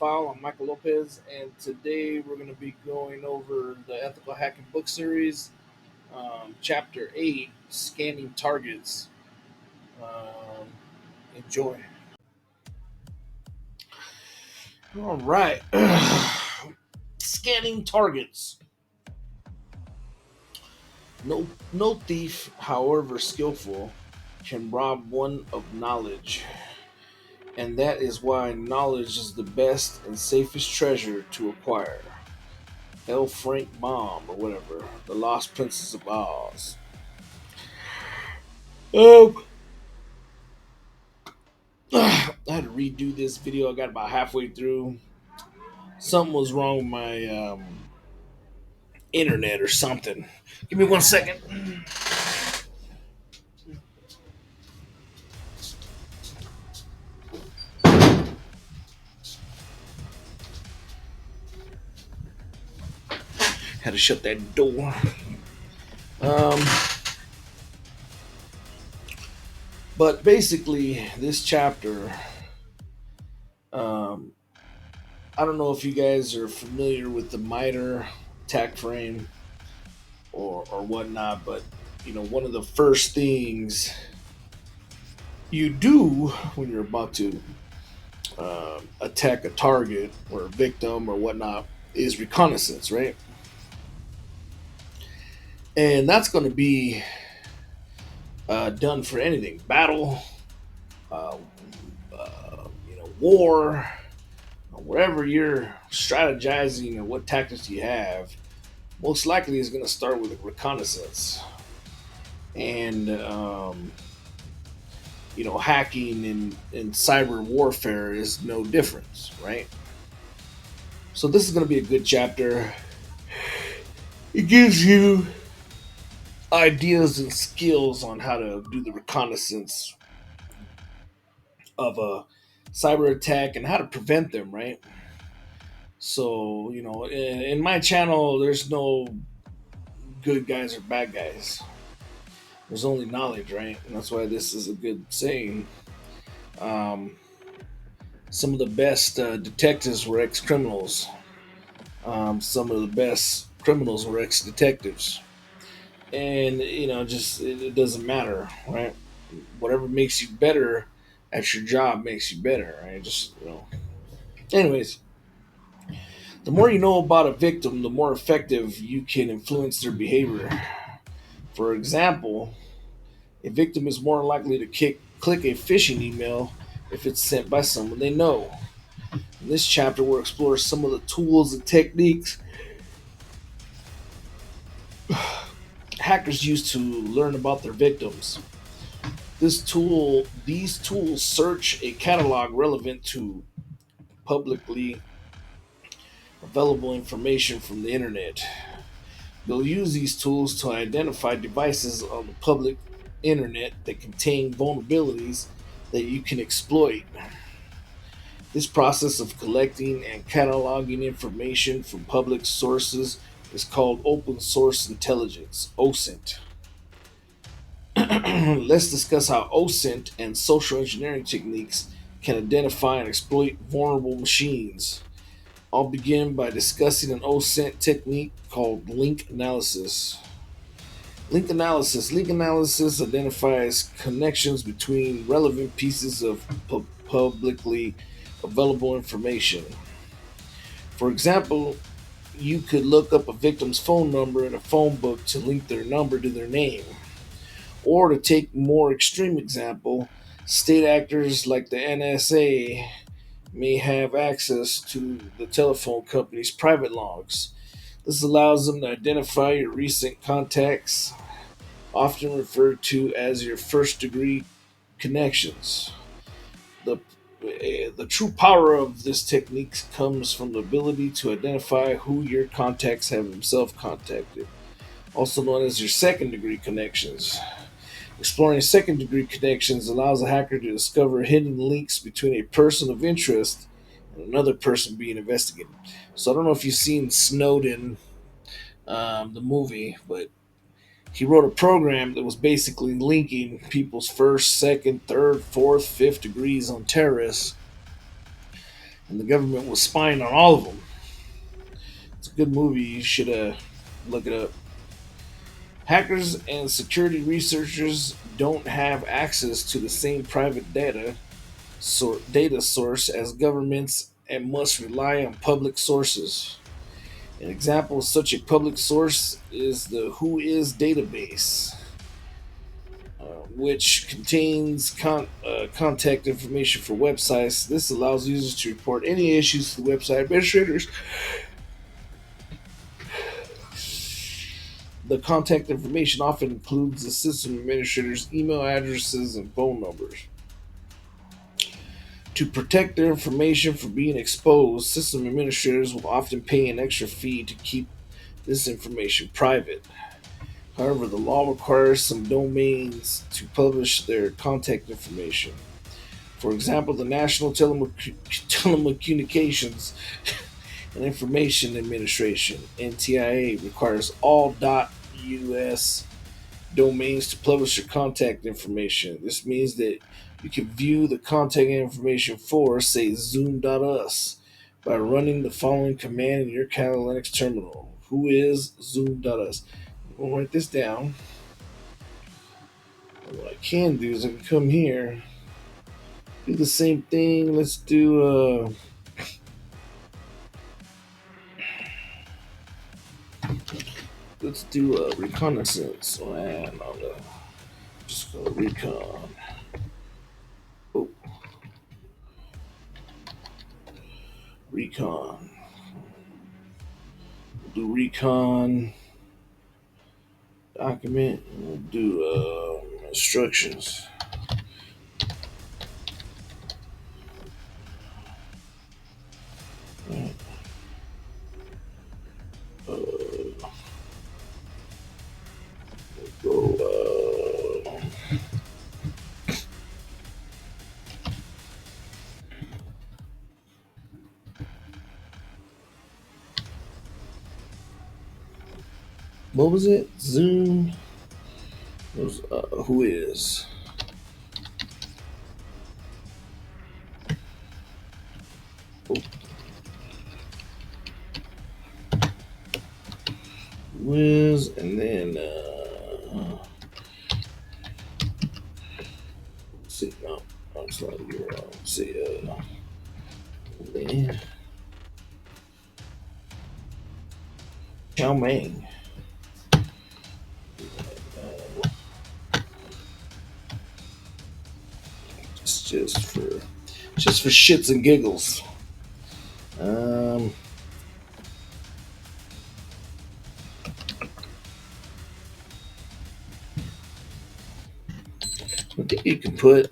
HackTheFile. I'm Michael Lopez, and today we're going to be going over the Ethical Hacking book series, Chapter 8, Scanning Targets. Um, Enjoy. All right. Scanning targets. No thief, however skillful, can rob one of knowledge. And that is why knowledge is the best and safest treasure to acquire. L. Frank Baum, or whatever, The Lost Princess of Oz. Um, I had to redo this video. I got about halfway through. Something was wrong with my internet or something. Give me 1 second. Had to shut that door. Um, but basically, this chapter, um, I don't know if you guys are familiar with the miter attack frame or whatnot, but one of the first things you do when you're about to attack a target or a victim or whatnot is reconnaissance, right? And that's going to be done for anything, battle, uh, war, wherever you're strategizing or what tactics you have. Most likely is going to start with a reconnaissance, and hacking and cyber warfare is no difference, right? So this is going to be a good chapter. It gives you ideas and skills on how to do the reconnaissance of a cyber attack and how to prevent them, right? So, in my channel, there's no good guys or bad guys. There's only knowledge, right? And that's why this is a good saying. Um, some of the best detectives were ex criminals, some of the best criminals were ex detectives. And, just it doesn't matter, right? Whatever makes you better at your job makes you better, right? Anyways, the more you know about a victim, the more effective you can influence their behavior. For example, a victim is more likely to click a phishing email if it's sent by someone they know. In this chapter, we'll explore some of the tools and techniques hackers use to learn about their victims. These tools search a catalog relevant to publicly available information from the internet. They'll use these tools to identify devices on the public internet that contain vulnerabilities that you can exploit. This process of collecting and cataloging information from public sources is called open source intelligence, OSINT. Let's discuss how OSINT and social engineering techniques can identify and exploit vulnerable machines. I'll begin by discussing an OSINT technique called link analysis. Link analysis identifies connections between relevant pieces of publicly available information. For example, you could look up a victim's phone number in a phone book to link their number to their name. Or to take a more extreme example, state actors like the NSA may have access to the telephone company's private logs. This allows them to identify your recent contacts, often referred to as your first degree connections. The, the true power of this technique comes from the ability to identify who your contacts have themselves contacted, also known as your second degree connections. Exploring second degree connections allows a hacker to discover hidden links between a person of interest and another person being investigated. So I don't know if you've seen Snowden, the movie, but he wrote a program that was basically linking people's first, second, third, fourth, fifth degrees on terrorists and the government was spying on all of them. It's a good movie. You should look it up. Hackers and security researchers don't have access to the same private data source as governments and must rely on public sources. An example of such a public source is the Whois database, which contains contact information for websites. This allows users to report any issues to the website administrators. The contact information often includes the system administrators' email addresses and phone numbers. To protect their information from being exposed, system administrators will often pay an extra fee to keep this information private. However, the law requires some domains to publish their contact information. For example, the National Telecommunications and Information Administration (NTIA) requires all .us domains to publish your contact information. This means that you can view the contact information for, say, Zoom.us by running the following command in your Kali Linux terminal. Who is Zoom.us? I'll write this down. And what I can do is I can come here, do the same thing. Let's do a reconnaissance. And I'll just go recon. Oh, recon. Do recon document. We'll do instructions. Right. Go. What was it? Zoom. Was Whois? Oh. Wiz, and then let's see, no, it's not here. Let's see, Chow Mein. Just for shits and giggles. I think you can put.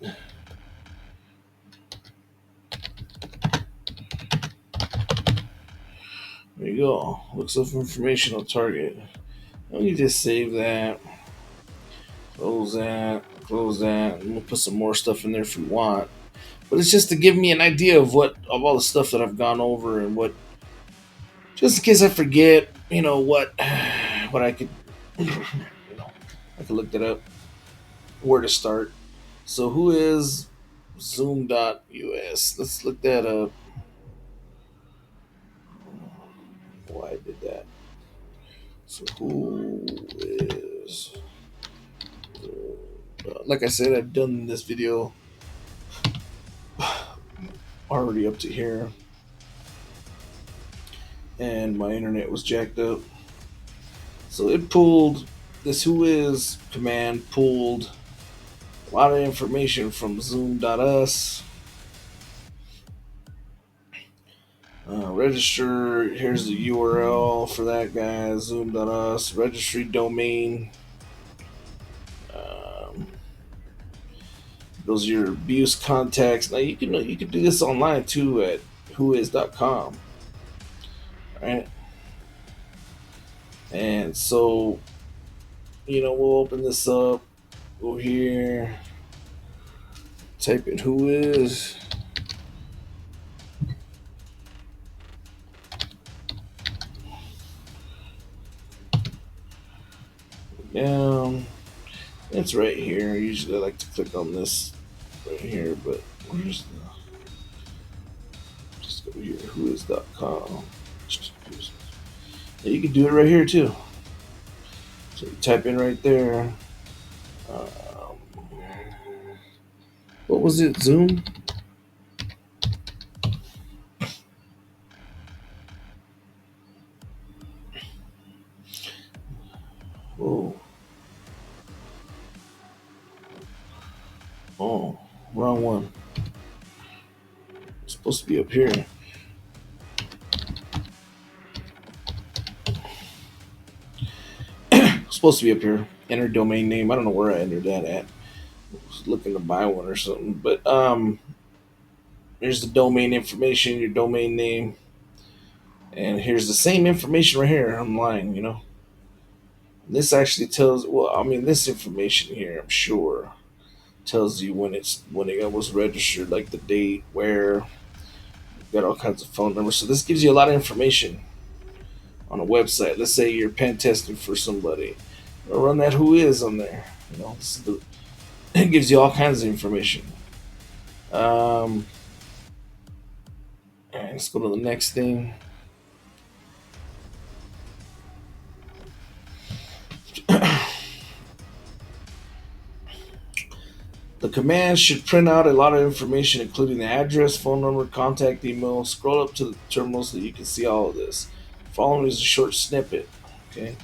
There you go. Looks up information on target. Let me just save that. Close that. Close that. I'm gonna put some more stuff in there if you want. But it's just to give me an idea of all the stuff that I've gone over and what, just in case I forget, what I could, I could look that up, where to start. So who is Zoom.us? Let's look that up. Why I did that? So who is? Like I said, I've done this video already up to here, and my internet was jacked up. So it pulled this Whois command pulled a lot of information from Zoom.us. Register, here's the URL for that guy, Zoom.us, registry domain. Those are your abuse contacts. Now you can do this online too at whois.com. Right? And so, we'll open this up, go here, type in Whois. Down. It's right here. Usually I like to click on this right here, but where's the. Just go over here, whois.com. Yeah, you can do it right here too. So you type in right there. Um, what was it? Zoom? Oh, oh, wrong one. It's supposed to be up here. It's supposed to be up here. Enter domain name. I don't know where I entered that at. I was looking to buy one or something. But here's the domain information, your domain name, and here's the same information right here online. This actually tells. Well, I mean, this information here, I'm sure, tells you when it was registered, like the date, where. Got all kinds of phone numbers. So this gives you a lot of information on a website. Let's say you're pen testing for somebody, or run that who is on there. It gives you all kinds of information. Um, all right, let's go to the next thing. The command should print out a lot of information, including the address, phone number, contact email. Scroll up to the terminal so that you can see all of this. Following is a short snippet. Okay,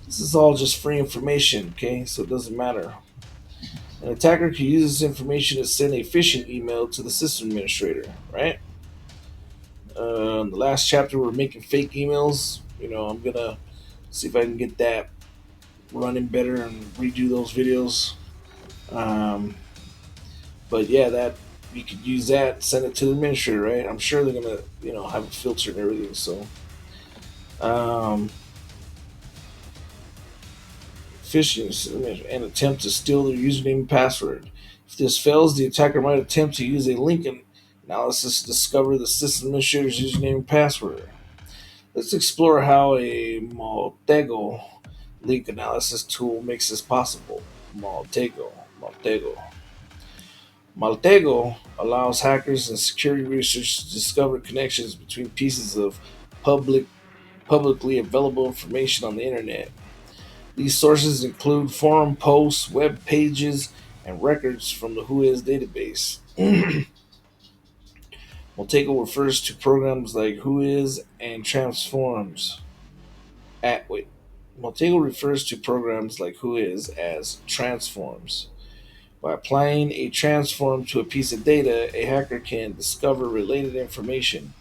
this is all just free information. Okay, so it doesn't matter. An attacker can use this information to send a phishing email to the system administrator, right? In the last chapter, we're making fake emails. I'm gonna see if I can get that running better and redo those videos. Um, but yeah, that you could use that, send it to the administrator, right? I'm sure they're gonna, have a filter and everything. So, um, phishing and attempt to steal their username and password. If this fails, the attacker might attempt to use a link analysis to discover the system administrator's username and password. Let's explore how a Maltego link analysis tool makes this possible. Maltego. Maltego. Maltego allows hackers and security researchers to discover connections between pieces of publicly available information on the internet. These sources include forum posts, web pages, and records from the Whois database. Maltego refers to programs like Whois and transforms. At wait, Maltego refers to programs like Whois as transforms. By applying a transform to a piece of data, a hacker can discover related information.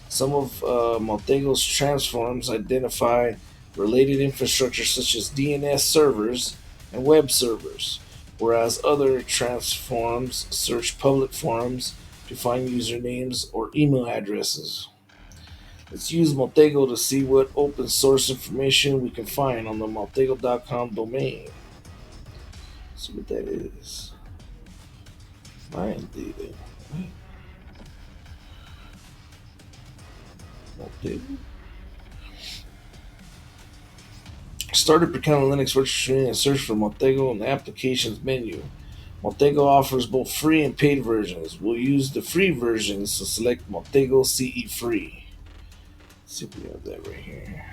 Some of Maltego's transforms identify related infrastructure such as DNS servers and web servers, whereas other transforms search public forums to find usernames or email addresses. Let's use Maltego to see what open source information we can find on the Maltego.com domain. Let's see what that is. Find data. Maltego. Start up your account on Linux virtual machine and search for Maltego in the applications menu. Maltego offers both free and paid versions. We'll use the free versions, so select Maltego CE Free. Let's see if we have that right here.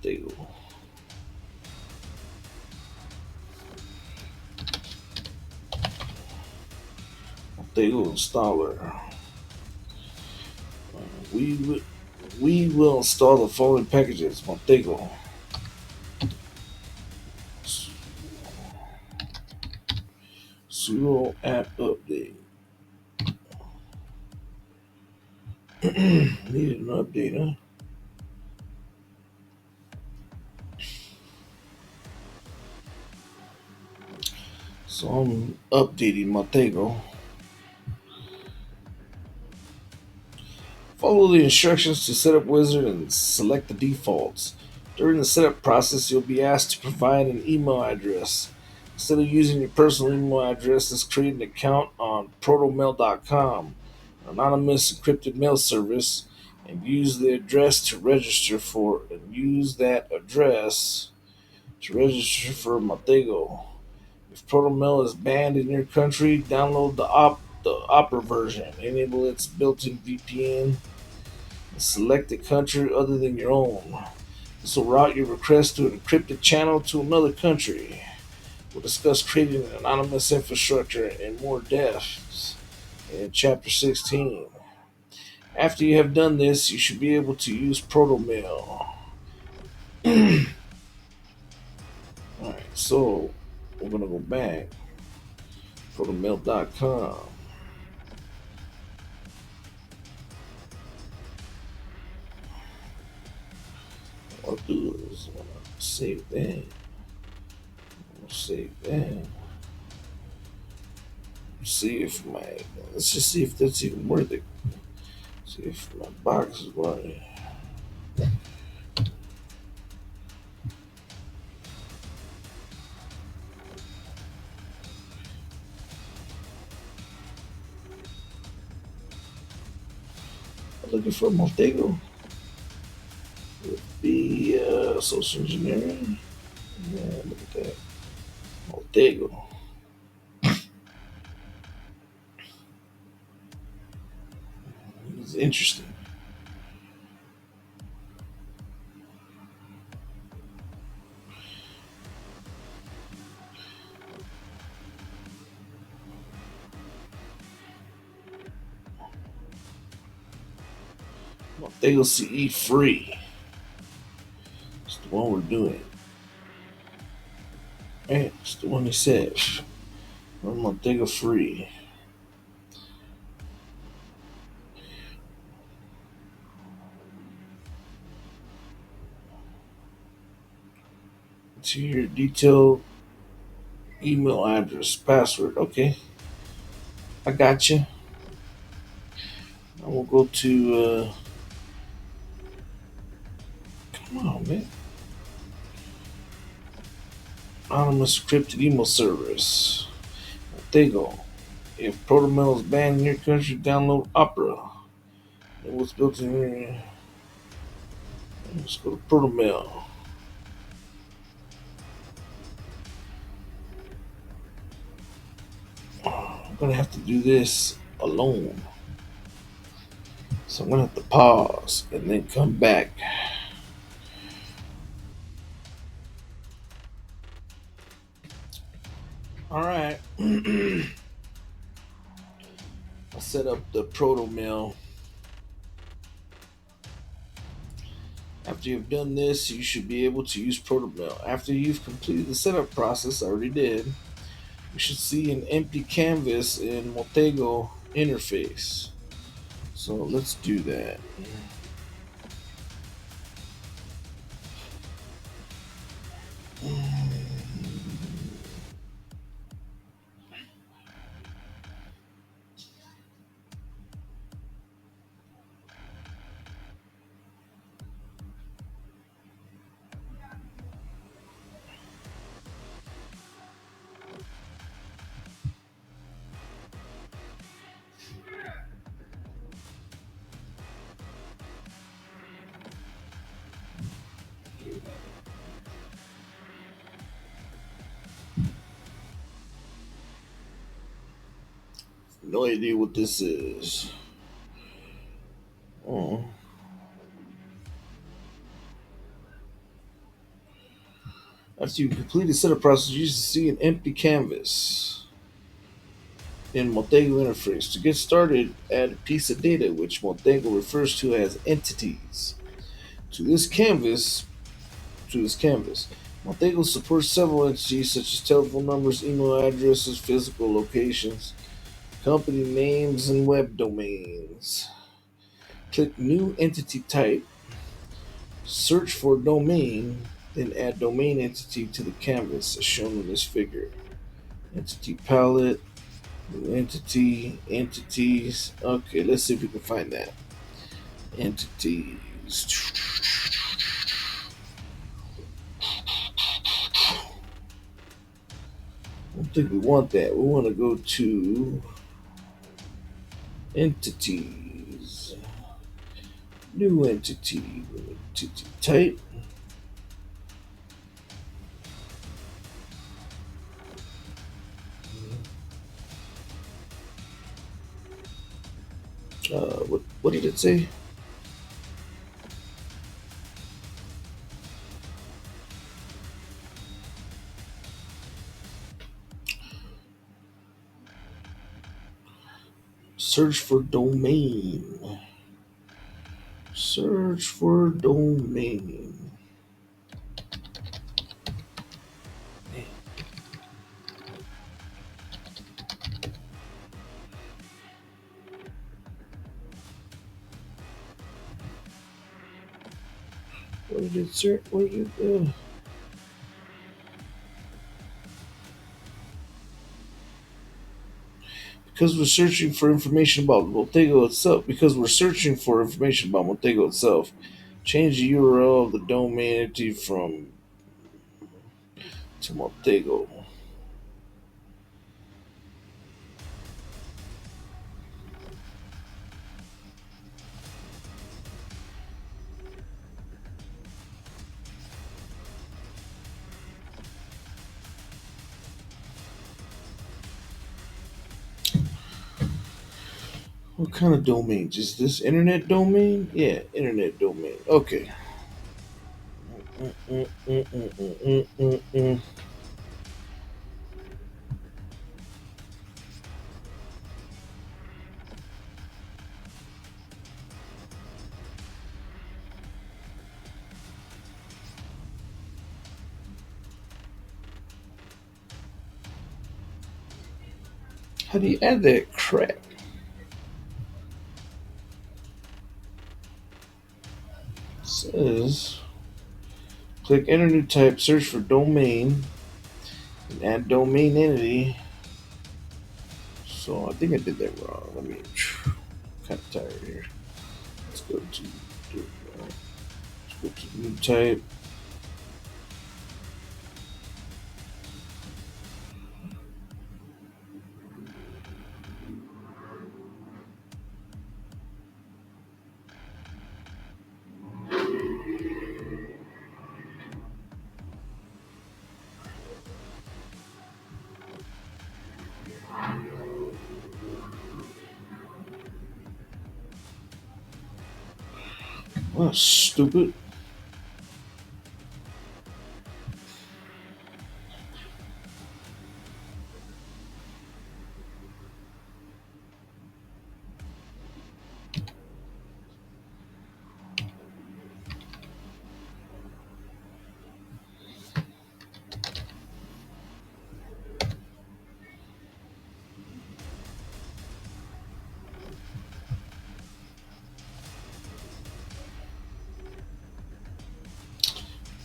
Maltego. Maltego installer. We will install the following packages. Maltego. Sudo app update. Needed an update, huh? So I'm updating Maltego. Follow the instructions to set up Wizard and select the defaults. During the setup process, you'll be asked to provide an email address. Instead of using your personal email address, let's create an account on protomail.com, an anonymous encrypted mail service, and use the address to register for Maltego. If ProtoMail is banned in your country, download the the Opera version. Enable its built-in VPN and select a country other than your own. This will route your request to an encrypted channel to another country. We'll discuss creating an anonymous infrastructure in more depth in Chapter 16. After you have done this, you should be able to use ProtoMail. Alright, so we're going to go back. ProtoMail.com. What I'll do is save that. Save that. See if my. Let's just see if that's even worth it. See if my box is working. Looking for Maltego with the social engineering. Yeah, look at that. Maltego. It's interesting. Maltego CE free. It's the one we're doing. Right, it's the one he said. Maltego free. To your detailed email address, password. Okay, I got you. I will go to. Come on, man. Anonymous encrypted email service. There you go. If ProtoMail is banned in your country, download Opera. It was built in here. Let's go to ProtoMail. I'm gonna have to do this alone. So I'm gonna have to pause and then come back. Alright. I set up the ProtoMail. After you've done this, you should be able to use ProtoMail. After you've completed the setup process, I already did, you should see an empty canvas in Maltego interface. So let's do that. No idea what this is. Oh. After you complete the setup process, you should see an empty canvas in Maltego interface. To get started, add a piece of data which Maltego refers to as entities. To this canvas, Maltego supports several entities such as telephone numbers, email addresses, physical locations, company names, and web domains. Click New Entity Type, search for domain, then add domain entity to the canvas as shown in this figure. Entity palette, new entity, entities. Okay, let's see if we can find that. Entities. I don't think we want that. We want to go to entities. New entity. Entity type. What did it say? Search for domain. Search for domain. What did it search? What did it, because we're searching for information about Maltego itself. Because we're searching for information about Maltego itself. Change the URL of the domain entity from to Maltego. What kind of domain? Is this internet domain? Yeah, internet domain. Okay. Mm. How do you add that crap? It says click enter new type, search for domain, and add domain entity. So I think I did that wrong. Let me kind of tired here. Let's go to new type. Oh, stupid.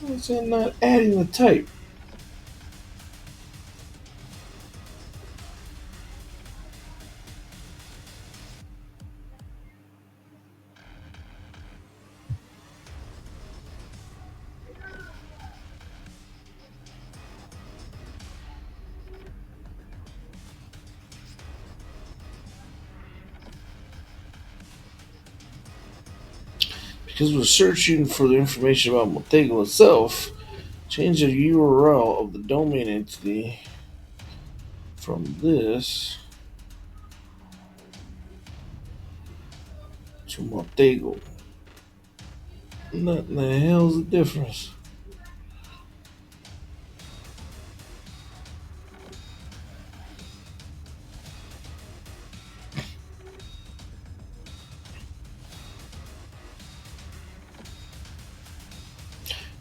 Why is that not adding the type? Because we're searching for the information about Maltego itself, change the URL of the domain entity from this to Maltego. What in the hell's the difference?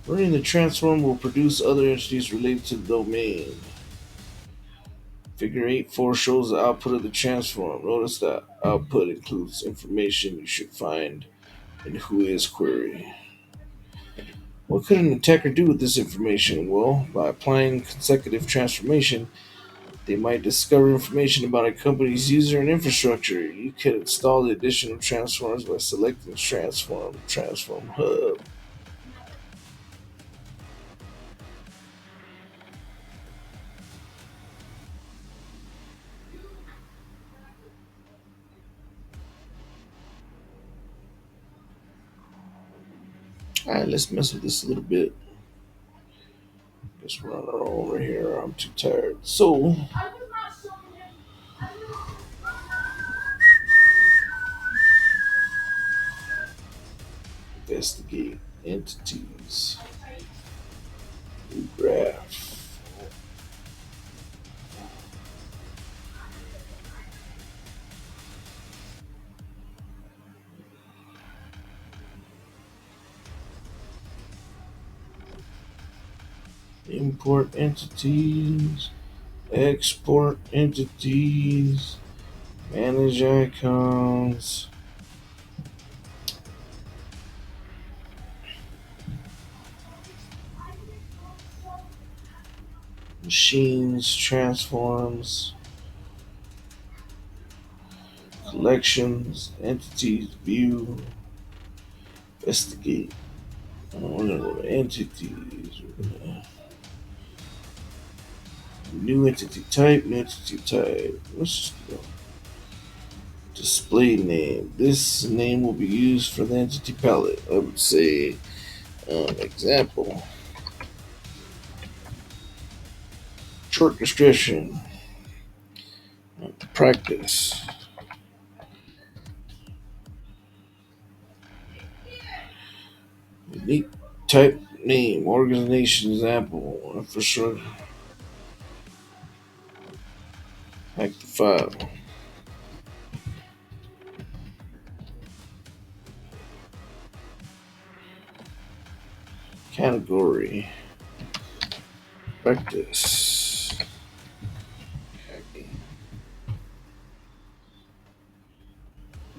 Running the transform will produce other entities related to the domain. Figure 8.4 shows the output of the transform. Notice that output includes information you should find in Whois query. What could an attacker do with this information? Well, by applying consecutive transformation, they might discover information about a company's user and infrastructure. You can install the additional transforms by selecting Transform Hub. Alright, let's mess with this a little bit. Just run her over here. I'm too tired. So, Investigate entities. New graph. Import entities. Export entities. Manage icons. Machines, transforms, collections, entities, view, investigate. Entities. New entity type, new entity type. Let's just go. Display name. This name will be used for the entity palette. I would say, example. Short description. Practice. Unique type name. Organization example. Infrastructure. Hack the file. Category. Practice. Hacking.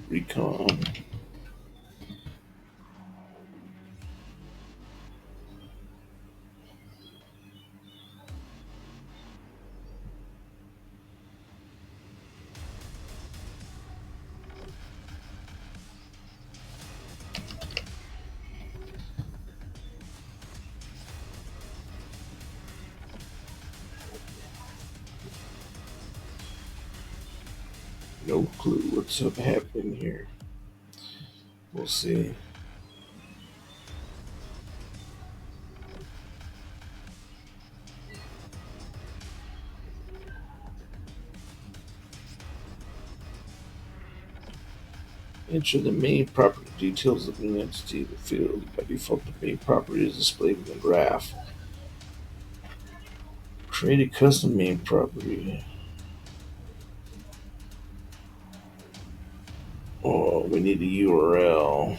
Recon. No clue what's up happening here. We'll see. Enter the main property details of the new entity. The field by default, the main property is displayed in the graph. Create a custom main property. Oh, we need a URL.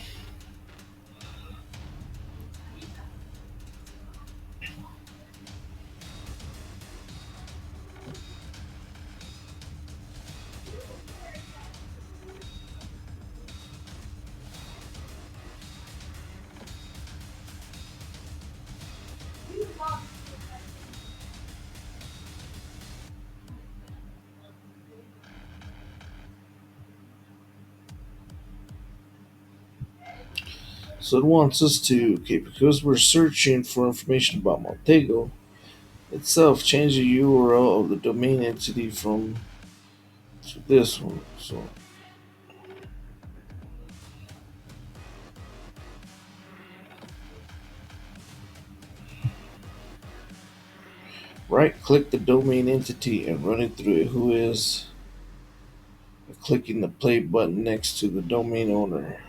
So it wants us to, okay, because we're searching for information about Maltego itself, change the URL of the domain entity from to this one. So right click the domain entity and run it through a whois by clicking the play button next to the domain owner.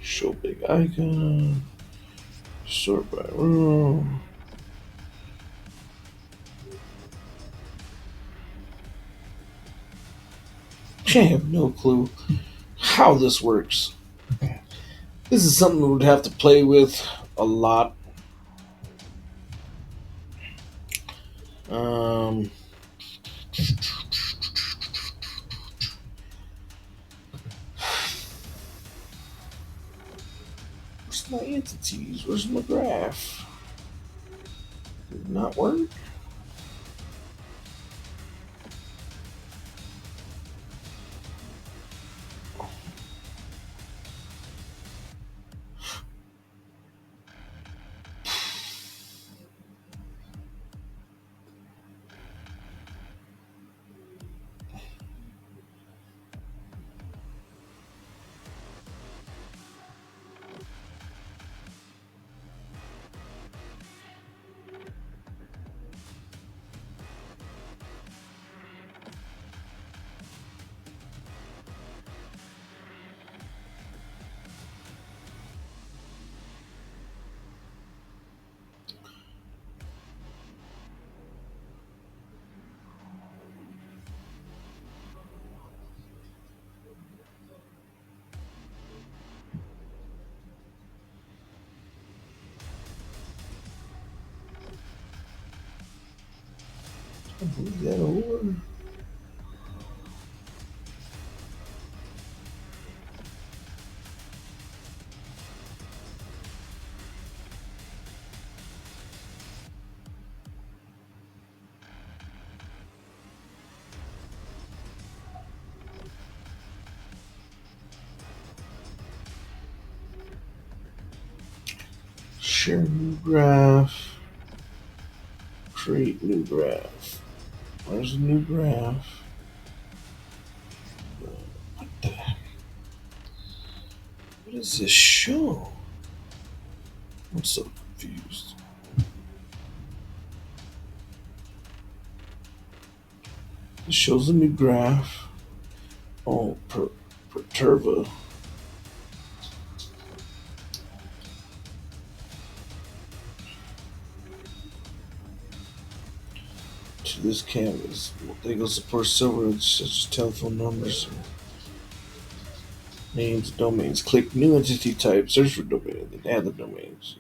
Show big icon. Sort by row. I have no clue how this works. This is something we would have to play with a lot. Um, where's my entities? Where's my graph? Did it not work? Move that over. Share new graph. Create new graph. Where's the new graph? What the? What does this show? I'm so confused. It shows a new graph. Oh, Perturba. To this canvas. Maltego supports servers such as telephone numbers, names, domains. Click new entity type, search for domain, then add the domains.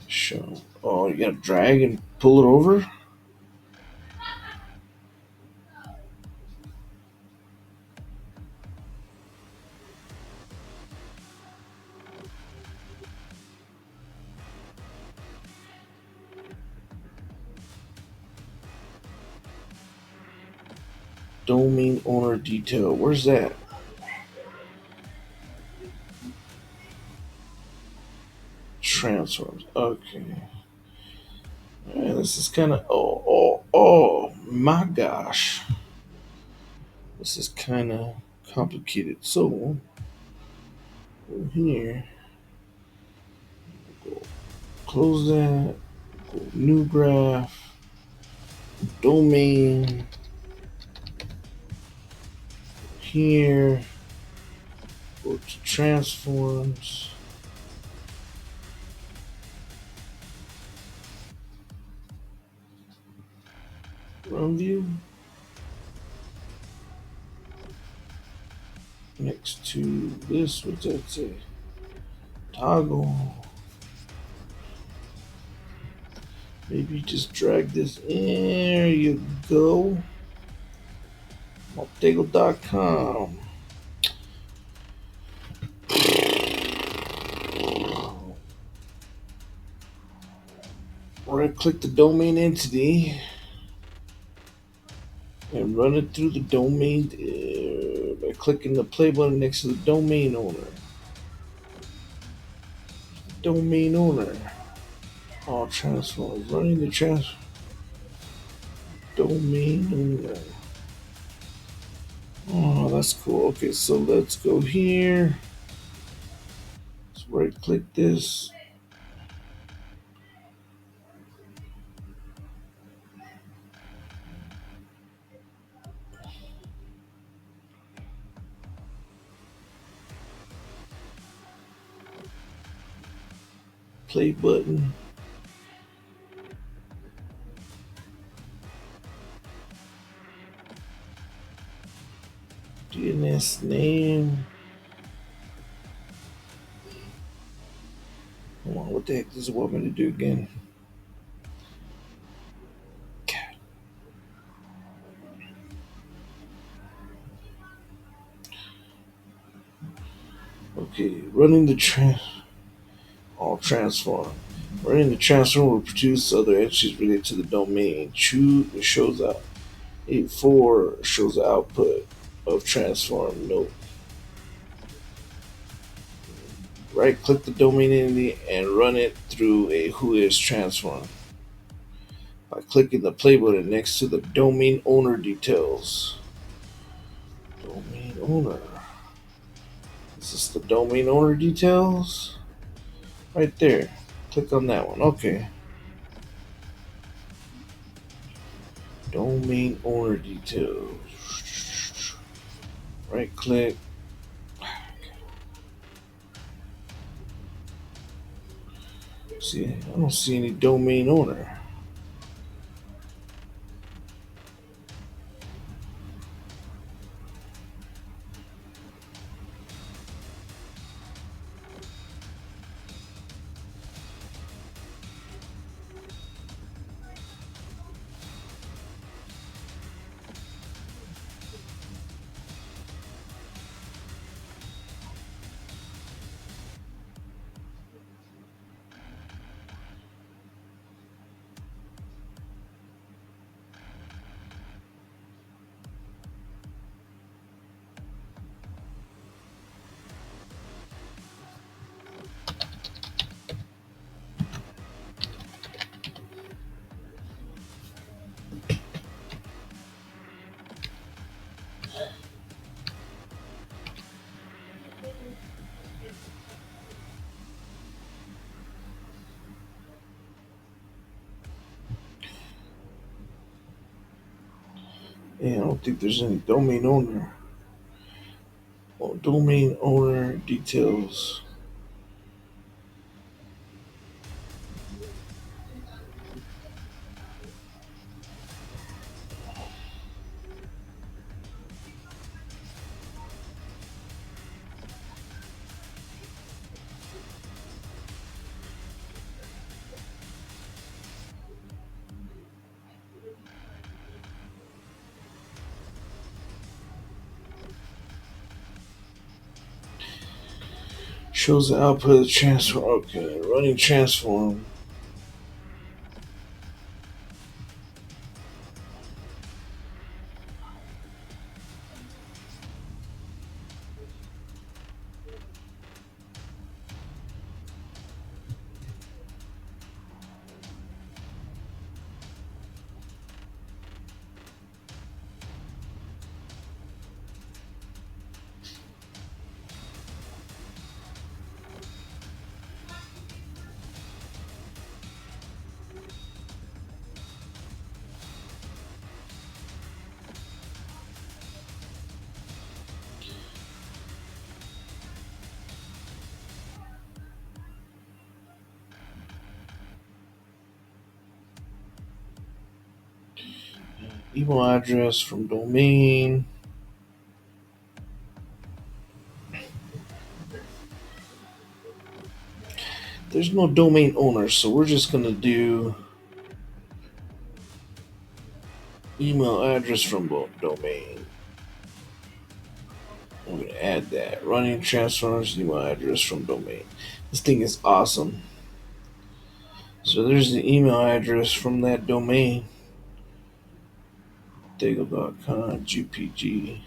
Show. Oh, you gotta drag and pull it over? Domain owner detail. Where's that? Transforms. Okay. Man, this is kind of. Oh my gosh. This is kind of complicated. So, over here, go close that. Go new graph. Domain. Here. Go to transforms. Run view. Next to this, what's that say? Toggle. Maybe just drag this. There you go. Maltego.com. Right click the domain entity and run it through the domain by clicking the play button next to the domain owner. Domain owner. All transforms. Running the domain owner. Oh, that's cool. Okay, so let's go here. Let's right click this. Play button. DNS name. Hold on, what the heck does it want me to do again? Okay, running the all transform. Running the transform will produce other entries related to the domain. Choose it shows out 84 shows the output of transform note. Right click the domain entity and run it through a whois transform by clicking the play button next to the domain owner details. Domain owner. Is this the domain owner details? Right there. Click on that one. Okay. Domain owner details. Right click. See, I don't see any domain owner. And I don't think there's any domain owner. Oh, domain owner details. Shows the output of the transform. Okay, running transform. Email address from domain. There's no domain owner, so we're just gonna do email address from domain. I'm gonna add that. Running transforms email address from domain. This thing is awesome. So there's the email address from that domain. Dago.com GPG.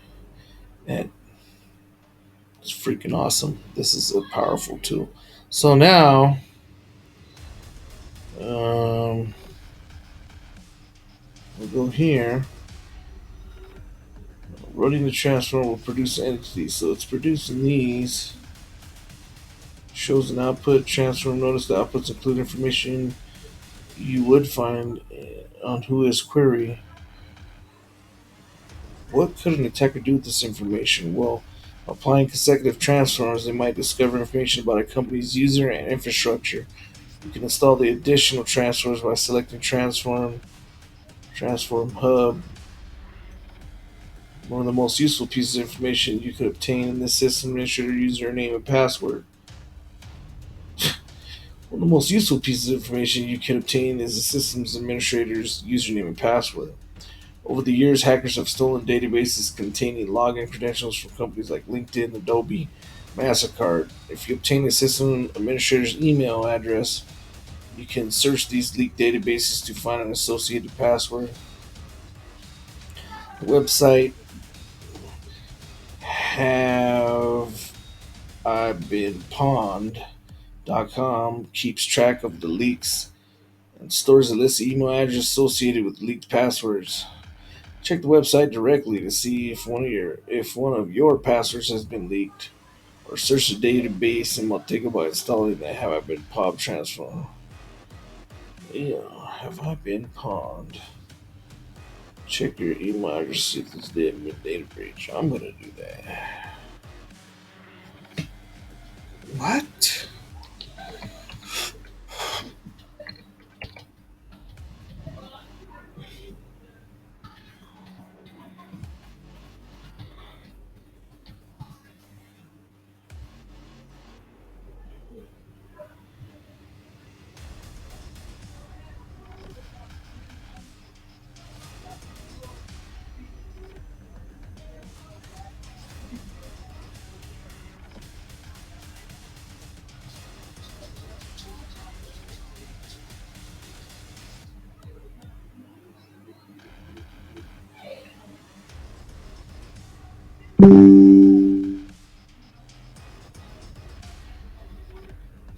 And it's freaking awesome. This is a powerful tool. So now, we'll go here. Running the transform will produce entities. So it's producing these. Shows an output transform. Notice the outputs include information you would find on who is query. What could an attacker do with this information? Well, applying consecutive transforms, they might discover information about a company's user and infrastructure. You can install the additional transforms by selecting transform hub. One of the most useful pieces of information you could obtain in this system administrator username and password. One of the most useful pieces of information you can obtain is the system's administrator's username and password. Over the years, hackers have stolen databases containing login credentials from companies like LinkedIn, Adobe, MasterCard. If you obtain a system administrator's email address, you can search these leaked databases to find an associated password. The website have I been pawned.com keeps track of the leaks and stores a list of email addresses associated with leaked passwords. Check the website directly to see if one of your passwords has been leaked, or search the database in Maltego by installing the Have I Been Pawned transform. Yeah, have I been pawned? Check your email address to see if there's data breach. I'm gonna do that. What?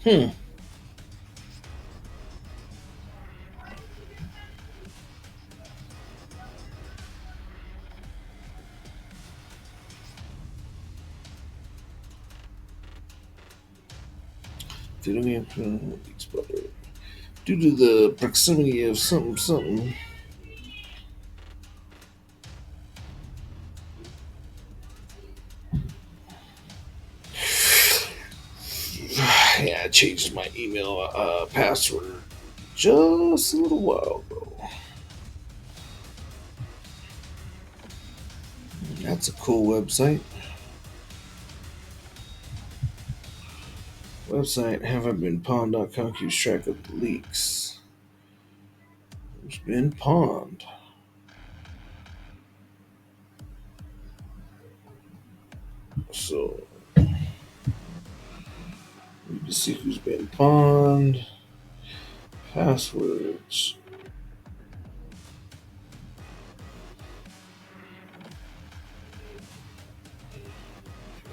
Hmm. Due to the proximity of something, I changed my email password just a little while ago. That's a cool website. Website haveibeenpawned.com keeps track of the leaks. Who's been pawned? So we can see who's been pawned. Passwords.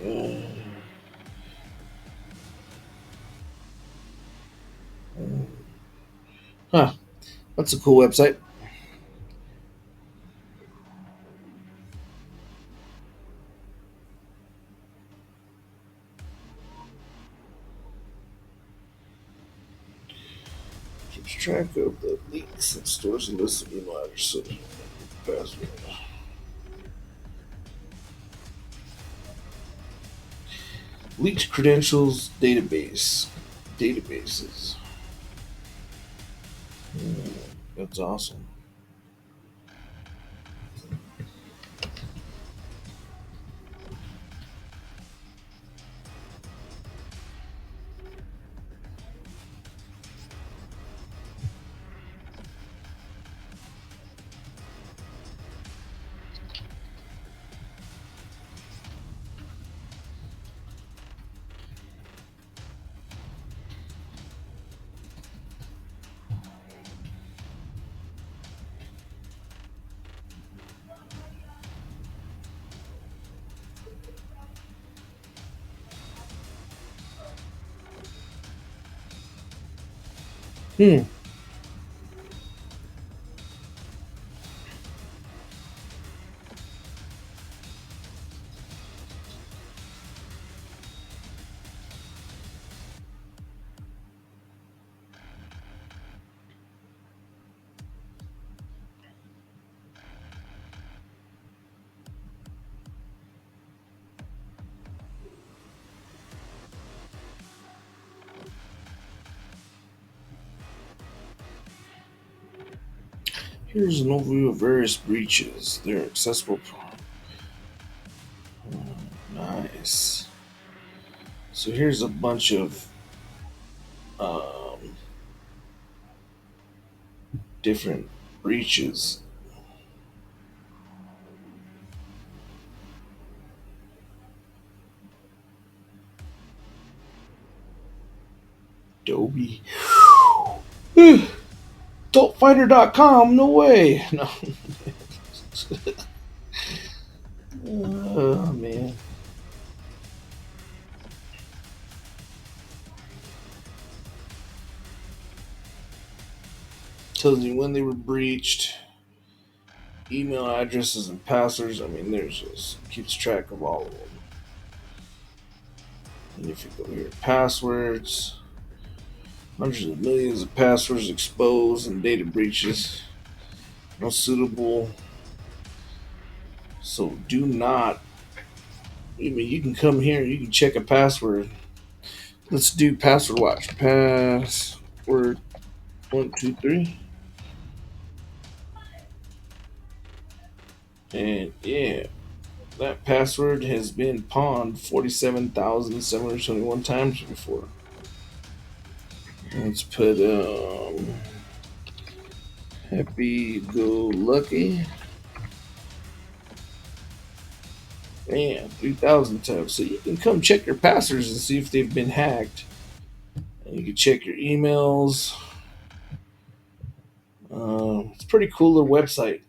Uh, huh. That's a cool website. Keeps track of the leaks and stores a list of email addresses. Password. Leaked credentials database. Databases. That's awesome. Hmm. Here's an overview of various breaches. They're accessible. Nice. So here's a bunch of um, different breaches. Adobe. Adultfighter.com. No way. No. Oh man. Tells you when they were breached, email addresses and passwords. I mean, there's just keeps track of all of them. And if you go here, passwords, hundreds of millions of passwords exposed and data breaches. No suitable. So do not. I mean, you can come here and you can check a password. Let's do password watch. Password 123. And yeah, that password has been pawned 47,721 times before. Let's put happy go lucky. Man, 3,000 times. So you can come check your passwords and see if they've been hacked. And you can check your emails. It's a pretty cool little website.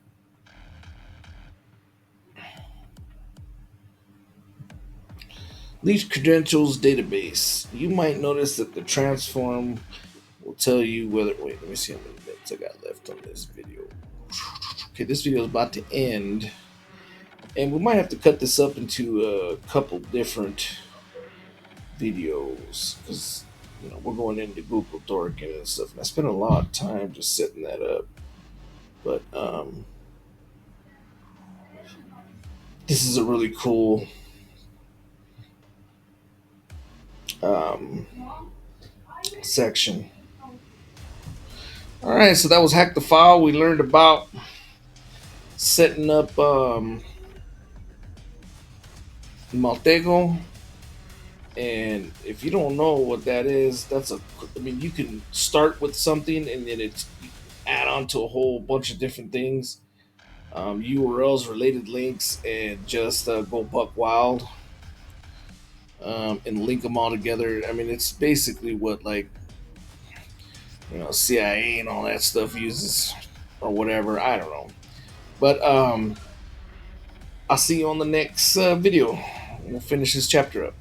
Least credentials database. You might notice that the transform will tell you whether. Wait, let me see how many minutes I got left on this video. Okay, this video is about to end, and we might have to cut this up into a couple different videos because we're going into Google Dorking and stuff. And I spent a lot of time just setting that up, but this is a really cool um, section. All right, so that was Hack the File. We learned about setting up Maltego. And if you don't know what that is, I mean, you can start with something and then it's add on to a whole bunch of different things, URLs, related links, and just go buck wild and link them all together. I mean, it's basically what like CIA and all that stuff uses or whatever. I don't know, but I'll see you on the next video. We'll finish this chapter up.